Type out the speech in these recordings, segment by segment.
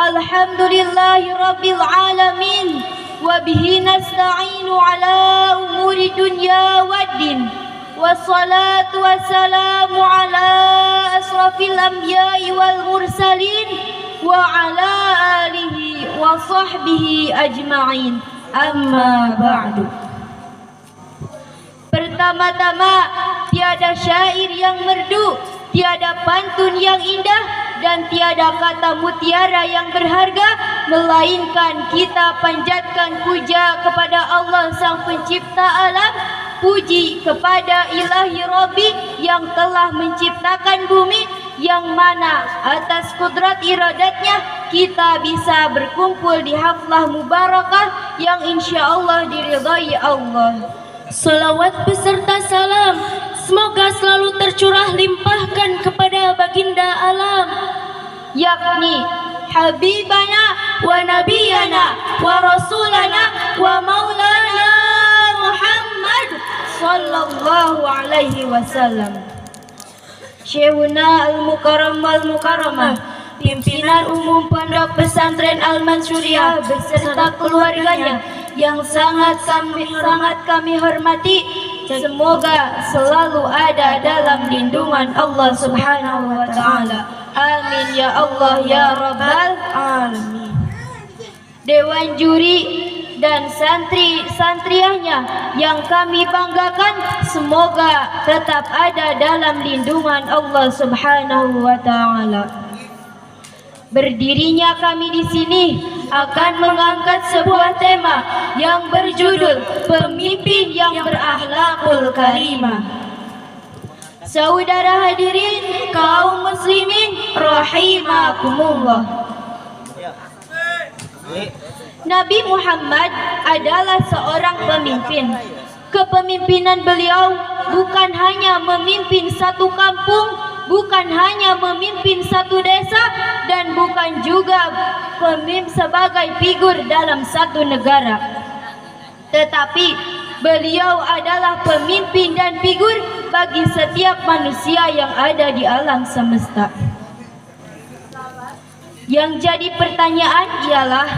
Alhamdulillahi rabbil alamin. Wa bihi nasta'inu ala umuri dunya waddin. Wassalatu wassalamu ala asrafil anbiya'i wal mursalin wa ala alihi wa sahbihi ajma'in. Amma ba'du. Pertama-tama, tiada syair yang merdu, tiada pantun yang indah, dan tiada kata mutiara yang berharga, melainkan kita panjatkan puja kepada Allah Sang Pencipta alam, puji kepada Ilahi Rabbi yang telah menciptakan bumi, yang mana atas kudrat iradatnya kita bisa berkumpul di haflah mubarakah yang insya Allah diridhai Allah. Salawat beserta salam semoga selalu tercurah limpahkan kepada baginda alam, yakni Habibana wa Nabiyana wa Rasulana wa Maulana Muhammad sallallahu alaihi wasallam. Syekhuna Al-Mukarram Al-Mukarramah, pimpinan umum Pondok Pesantren Al-Mansyuriyah beserta keluarganya yang sangat kami hormati, semoga selalu ada dalam lindungan Allah Subhanahu wa taala. Amin ya Allah ya Rabbal alamin. Dewan juri dan santri-santriahnya yang kami banggakan, semoga tetap ada dalam lindungan Allah Subhanahu wa taala. Berdirinya kami di sini akan mengangkat sebuah tema yang berjudul Pemimpin yang Berakhlakul Karimah. Saudara hadirin kaum muslimin rahimakumullah. Nabi Muhammad adalah seorang pemimpin. Kepemimpinan beliau bukan hanya memimpin satu kampung, bukan hanya memimpin satu desa, dan bukan juga pemimpin sebagai figur dalam satu negara. Tetapi beliau adalah pemimpin dan figur bagi setiap manusia yang ada di alam semesta. Yang jadi pertanyaan ialah,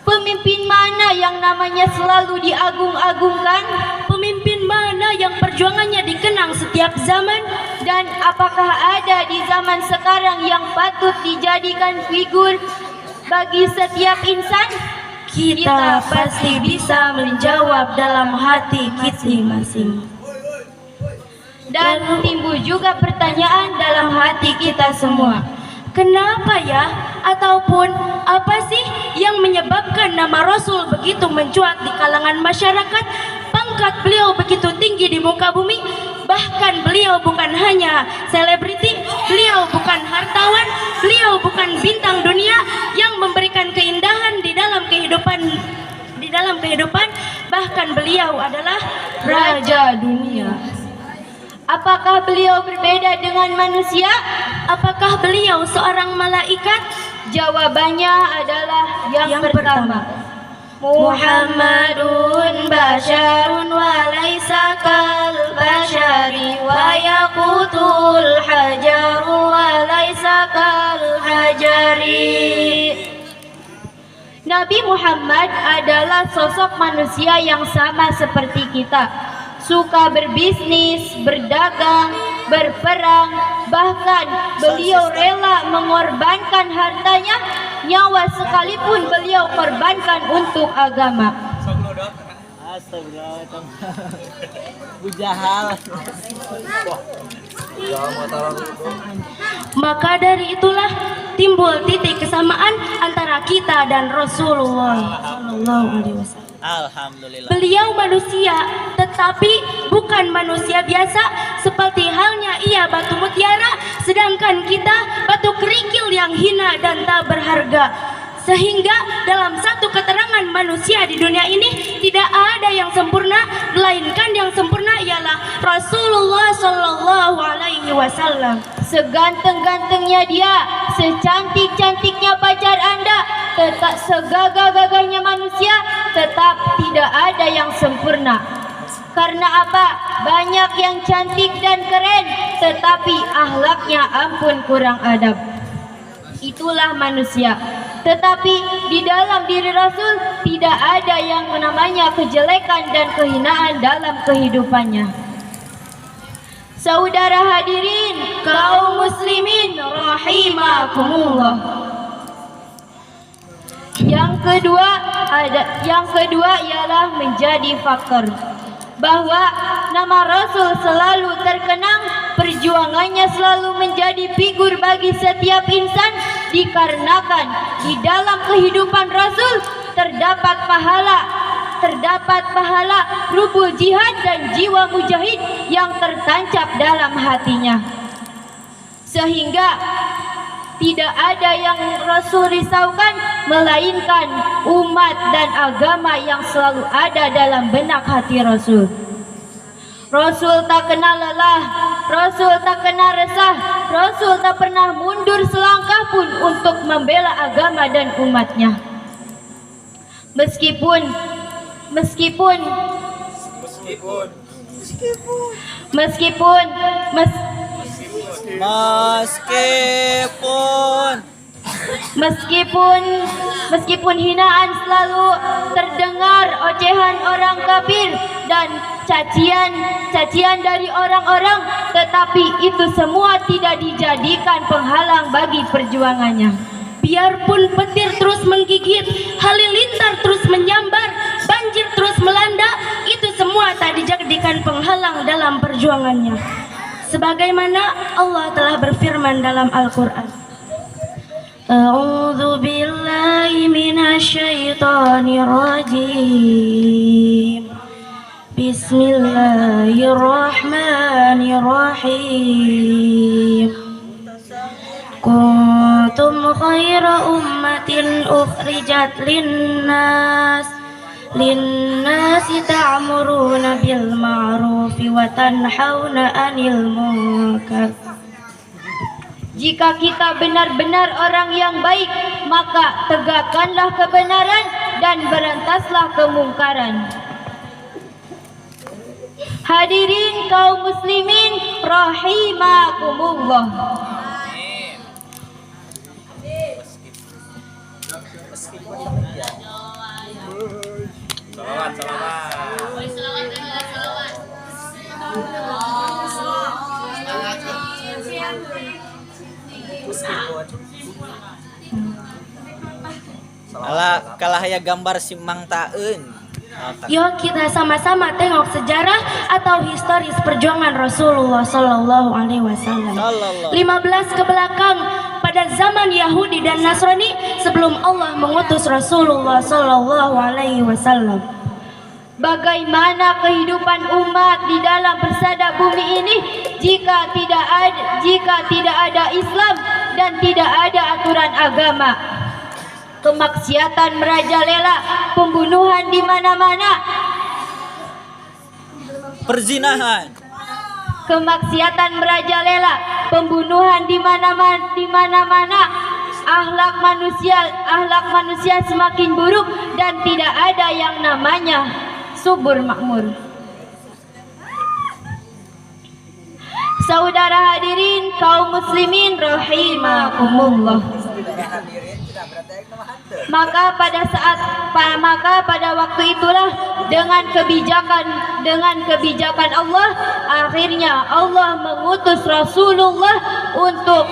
pemimpin mana yang namanya selalu diagung-agungkan? Pemimpin mana yang perjuangannya dikenang setiap zaman? Dan apakah ada di zaman sekarang yang patut dijadikan figur bagi setiap insan? Kita pasti bisa menjawab dalam hati kita masing. Dan timbul juga pertanyaan dalam hati kita semua. Kenapa ya? Ataupun apa sih yang menyebabkan nama Rasul begitu mencuat di kalangan masyarakat? Pangkat beliau begitu tinggi di muka bumi. Bahkan beliau bukan hanya selebriti, beliau bukan hartawan, beliau bukan bintang dunia yang memberikan keindahan di dalam kehidupan, bahkan beliau adalah raja dunia. Apakah beliau berbeda dengan manusia? Apakah beliau seorang malaikat? Jawabannya adalah yang pertama. Muhammadun basyarun wa laisa kal basyari wa yaqutul hajaru wa laisa kal hajari. Nabi Muhammad adalah sosok manusia yang sama seperti kita. Suka berbisnis, berdagang, berperang, bahkan beliau rela mengorbankan hartanya, nyawa sekalipun beliau korbankan untuk agama. Maka dari itulah timbul titik kesamaan antara kita dan Rasulullah Sallallahu Alaihi Wasallam. Alhamdulillah. Beliau manusia, tetapi bukan manusia biasa. Seperti halnya ia batu mutiara, sedangkan kita batu kerikil yang hina dan tak berharga. Sehingga dalam satu keterangan manusia di dunia ini tidak ada yang sempurna, melainkan yang sempurna ialah Rasulullah Sallallahu Alaihi Wasallam. Seganteng-gantengnya dia, secantik-cantiknya pacar Anda, tetap segagah-gagahnya manusia, tetap tidak ada yang sempurna. Karena apa? Banyak yang cantik dan keren, tetapi akhlaknya ampun kurang adab. itulah manusia. Tetapi di dalam diri Rasul tidak ada yang namanya kejelekan dan kehinaan dalam kehidupannya. Saudara hadirin, kaum muslimin rahimakumullah. Yang kedua ialah menjadi faktor, bahwa nama Rasul selalu terkenang, perjuangannya selalu menjadi figur bagi setiap insan, dikarenakan di dalam kehidupan Rasul terdapat pahala rubuh jihad dan jiwa mujahid yang tertancap dalam hatinya, sehingga tidak ada yang Rasul risaukan melainkan umat dan agama yang selalu ada dalam benak hati Rasul. Rasul tak kenal lelah, Rasul tak kenal resah, Rasul tak pernah mundur selangkah pun untuk membela agama dan umatnya. Meskipun hinaan selalu terdengar, ocehan orang kafir dan cacian dari orang-orang, tetapi itu semua tidak dijadikan penghalang bagi perjuangannya. Biarpun petir terus menggigit, halilintar terus menyambar, banjir terus melanda, itu semua tak dijadikan penghalang dalam perjuangannya. Sebagaimana Allah telah berfirman dalam Al-Quran, A'udzu billahi minasyaitonir rajim. Bismillahirrahmanirrahim. Kuntum khaira ummatin ukhrijat linnasi ta'muruna bil ma'rufi wa tanhauna 'anil munkar. Jika kita benar-benar orang yang baik, maka tegakkanlah kebenaran dan berantaslah kemungkaran. Hadirin kaum muslimin rahimakumullah. Kalah ya gambar si Mang Taeun. Yuk kita sama-sama tengok sejarah atau historis perjuangan Rasulullah Sallallahu Alaihi Wasallam. 15 ke belakang, pada zaman Yahudi dan Nasrani sebelum Allah mengutus Rasulullah Sallallahu Alaihi Wasallam. Bagaimana kehidupan umat di dalam persada bumi ini jika tidak ada Islam dan tidak ada aturan agama? Kemaksiatan merajalela, pembunuhan di mana-mana, perzinahan. Kemaksiatan merajalela, pembunuhan di mana-mana, akhlak manusia semakin buruk dan tidak ada yang namanya subur makmur. Saudara hadirin kaum muslimin rahimakumullah. Maka pada waktu itulah dengan kebijakan Allah, akhirnya Allah mengutus Rasulullah untuk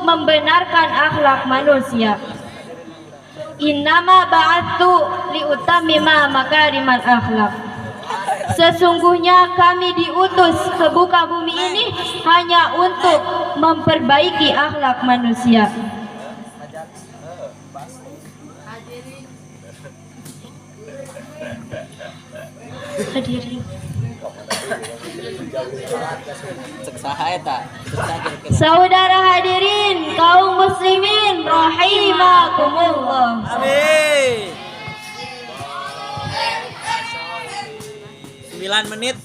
membenarkan akhlak manusia. Innama ba'atsu liutammima makarimal akhlak. Sesungguhnya kami diutus ke muka bumi ini hanya untuk memperbaiki akhlak manusia. Hadirin. Saudara hadirin kaum muslimin rahimakumullah. Amin. 9 menit.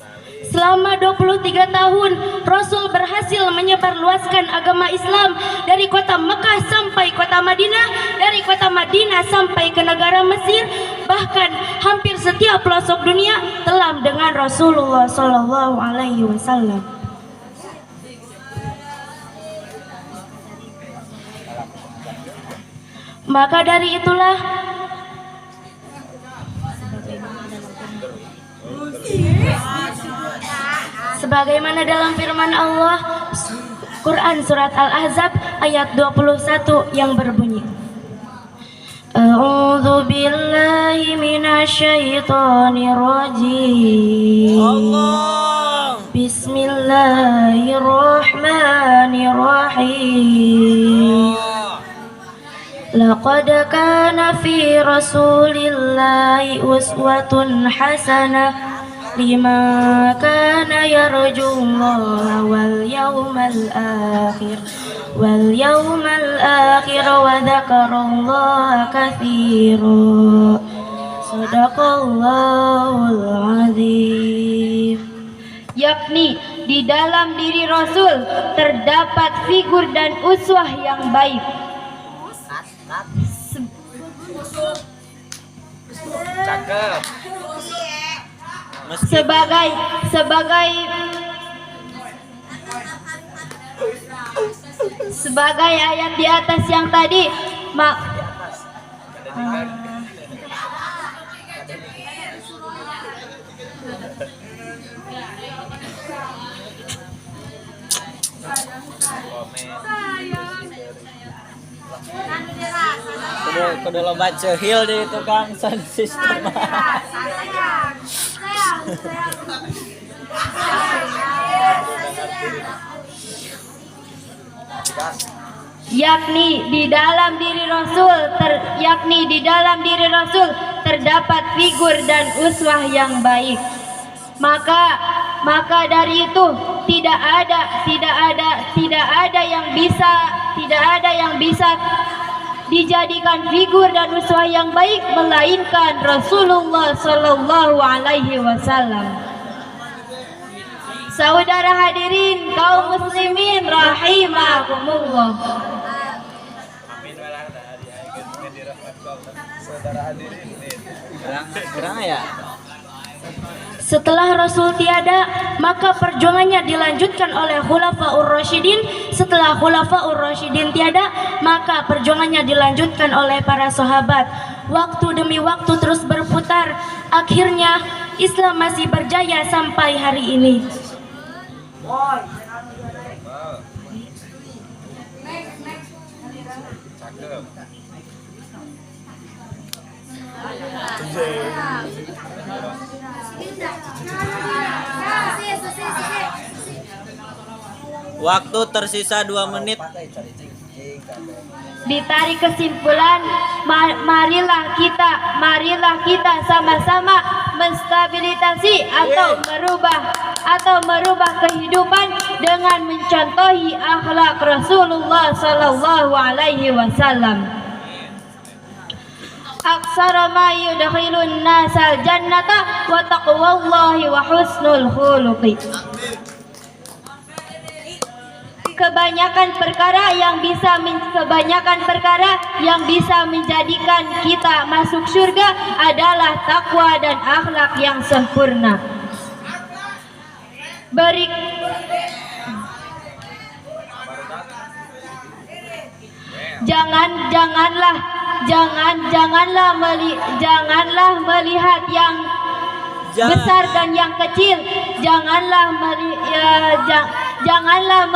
Selama 23 tahun Rasul berhasil menyebarluaskan agama Islam dari kota Mekah sampai kota Madinah, dari kota Madinah sampai ke negara Mesir, bahkan hampir setiap pelosok dunia telah dengan Rasulullah Sallallahu Alaihi Wasallam. Maka dari itulah sebagaimana dalam firman Allah Quran surat Al-Ahzab ayat 21 yang berbunyi, A'udzu billahi minasyaitonir rajim. Allah. Bismillahirrahmanirrahim. Laqad kana fi Rasulillahi uswatun hasanah liman kana yarjullaha wal yawmal akhir wa dzakarallaha katsiran. Shadaqallahul azim. Yakni di dalam diri Rasul terdapat figur dan uswah yang baik. Cakep. Sebagai ayat di atas yang tadi Kudu lo baca hil di tukang sound system. yakni di dalam diri Rasul terdapat figur dan uswah yang baik. Maka dari itu tidak ada yang bisa dijadikan figur dan uswah yang baik melainkan Rasulullah sallallahu alaihi wasallam. Saudara hadirin kaum muslimin rahimakumullah. Gerang ya. Setelah Rasul tiada, maka perjuangannya dilanjutkan oleh Khulafaur Rasyidin. Setelah Khulafaur Rasyidin tiada, maka perjuangannya dilanjutkan oleh para sahabat. Waktu demi waktu terus berputar. Akhirnya Islam masih berjaya sampai hari ini. Waktu tersisa 2 menit. Ditarik kesimpulan, marilah kita sama-sama menstabilisasi atau merubah kehidupan dengan mencontohi akhlak Rasulullah sallallahu alaihi wasallam. Aksara ma yudkhilun nasal jannata wa taqwallahi wa husnul khuluqi. Kebanyakan perkara yang bisa menjadikan kita masuk surga adalah takwa dan akhlak yang sempurna. Janganlah melihat yang besar dan yang kecil. Janganlah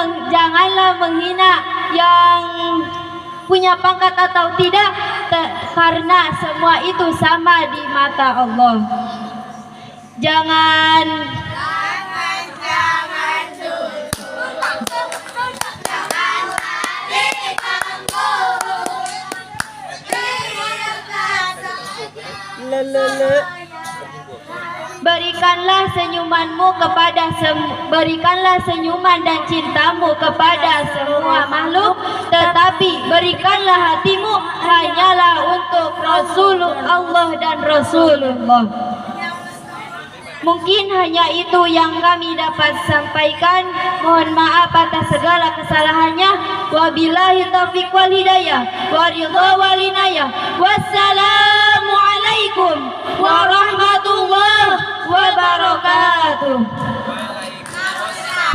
menghina yang punya pangkat atau tidak, karena semua itu sama di mata Allah. Jangan berikanlah senyuman dan cintamu kepada semua makhluk, tetapi berikanlah hatimu hanyalah untuk Rasulullah dan Rasulullah. Mungkin hanya itu yang kami dapat sampaikan. Mohon maaf atas segala kesalahannya. Wabillahi taufiq wal hidayah wa ridha wal inayah. Wassalamu alaikum warahmatullahi wabarakatuh.